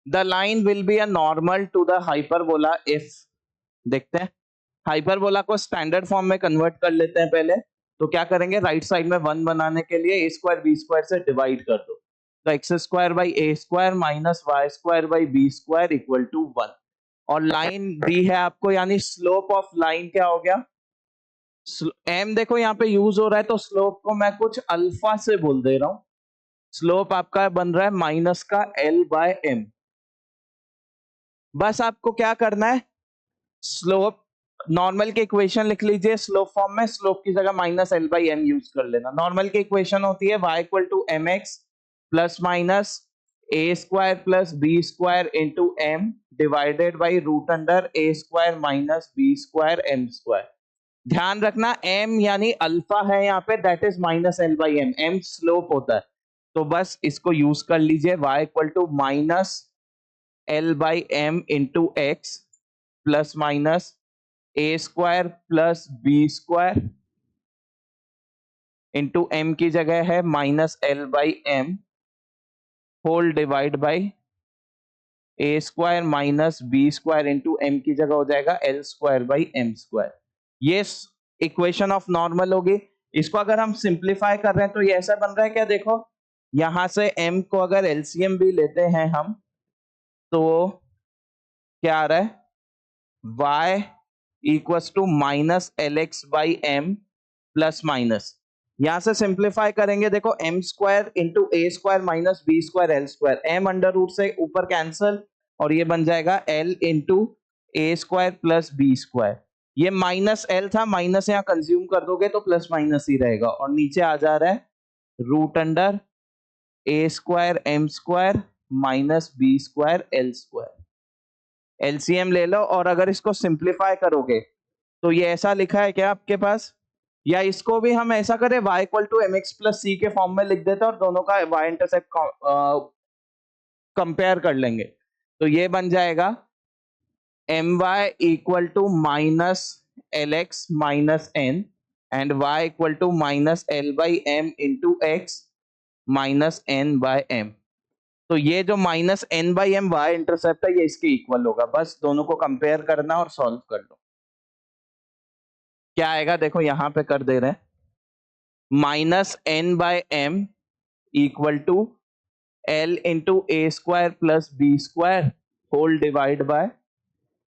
The line will be a normal to the hyperbola if, देखते हैं hyperbola को standard form में convert कर लेते हैं पहले। तो क्या करेंगे, राइट साइड में 1 बनाने के लिए a स्क्वायर b स्क्वायर से डिवाइड कर दो, तो x square by a square minus y square by b square equal to 1। और लाइन दी है आपको, यानी स्लोप ऑफ लाइन क्या हो गया, m देखो यहाँ पे यूज हो रहा है, तो स्लोप को मैं कुछ अल्फा से बोल दे रहा हूं। स्लोप आपका बन रहा है माइनस का l बाय m। बस आपको क्या करना है, स्लोप नॉर्मल की इक्वेशन लिख लीजिए स्लोप फॉर्म में, स्लोप की जगह minus L by M use कर लेना। नॉर्मल की इक्वेशन होती है y equal to M x plus minus A square plus B square into M divided by root under A square minus B square M square. ध्यान रखना m यानी alpha है यहाँ पे, that is minus L by M, m slope होता है, तो बस इसको यूज कर लीजिए। y equal to minus L by M into X plus minus A square plus B square into M की जगह है minus L by M whole divide by A square minus B square into M की जगह हो जाएगा L square by M square. ये equation of normal होगी। इसको अगर हम सिंप्लीफाई कर रहे हैं तो ये ऐसा बन रहा है क्या, देखो यहां से m को अगर एलसीएम भी लेते हैं हम, तो क्या आ रहा है, y equals to minus L x by M plus minus, यहां से सिंप्लीफाई करेंगे, देखो M square into A square minus B square L square, M under root से ऊपर कैंसल और ये बन जाएगा L into A square plus B square. ये माइनस एल था, माइनस यहाँ कंज्यूम कर दोगे तो प्लस माइनस ही रहेगा, और नीचे आ जा रहा है root under A square M square minus B square L square. LCM ले लो, और अगर इसको सिंप्लीफाई करोगे तो ये ऐसा लिखा है क्या आपके पास, या इसको भी हम ऐसा करें y equal to M x plus C के फॉर्म में लिख देते हैं और दोनों का y इंटरसेप्ट कंपेयर कर लेंगे, तो ये बन जाएगा M Y equal to minus L X minus N and y equal to minus L by M into X minus N by M. तो ये जो minus N by M Y intercept है ये इसके इक्वल होगा, बस दोनों को कंपेयर करना और सॉल्व कर लो। क्या आएगा, देखो यहां पे कर दे रहे हैं, minus N by M equal to L into A square plus B square whole divide by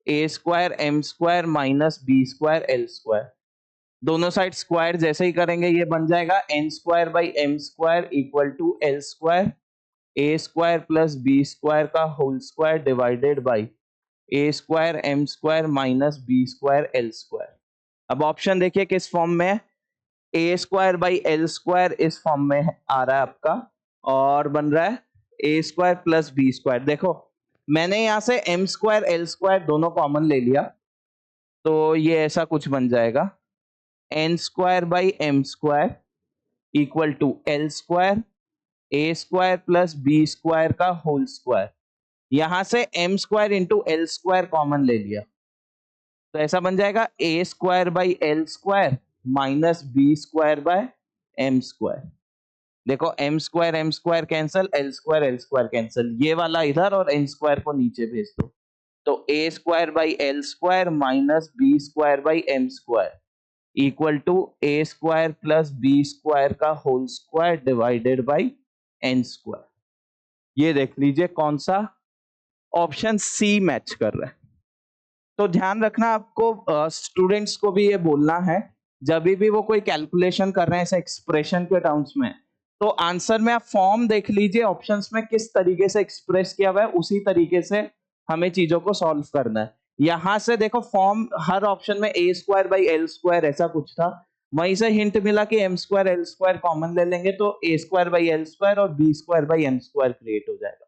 A square M square minus B square L square. दोनों साइड स्क्वायर जैसे ही करेंगे ये बन जाएगा N square by M square equal to L square A square plus B square का whole square divided by A square M square minus B square L square. अब option देखिए किस फॉर्म में है, A square by L square इस form में आ रहा है आपका, और बन रहा है A square plus B square. देखो मैंने यहां से एम स्क्वायर एल स्क्वायर दोनों कॉमन ले लिया, तो ये ऐसा कुछ बन जाएगा N square by M square equal to L square A square plus B square का होल स्क्वायर। यहां से M square into L square common ले लिया, तो ऐसा बन जाएगा A square by L square minus B square by M square. देखो M square cancel, L square cancel, ये वाला इधर और एन स्क्वायर को नीचे भेज दो, तो A square by L square minus B square by M square equal to A square plus B square का whole square divided by N square. ये देख लीजिए कौन सा ऑप्शन सी मैच कर रहा है। तो ध्यान रखना आपको, स्टूडेंट्स को भी ये बोलना है जब भी वो कोई कैलकुलेशन कर रहे हैं ऐसे एक्सप्रेशन के टर्म्स में, तो आंसर में आप फॉर्म देख लीजिए ऑप्शंस में किस तरीके से एक्सप्रेस किया हुआ है, उसी तरीके से हमें चीजों को सॉल्व करना है। यहां से देखो फॉर्म हर ऑप्शन में A square by L square ऐसा कुछ था, वहीं से हिंट मिला कि M square L square common ले लेंगे तो A square by L square और B square by M square create हो जाएगा।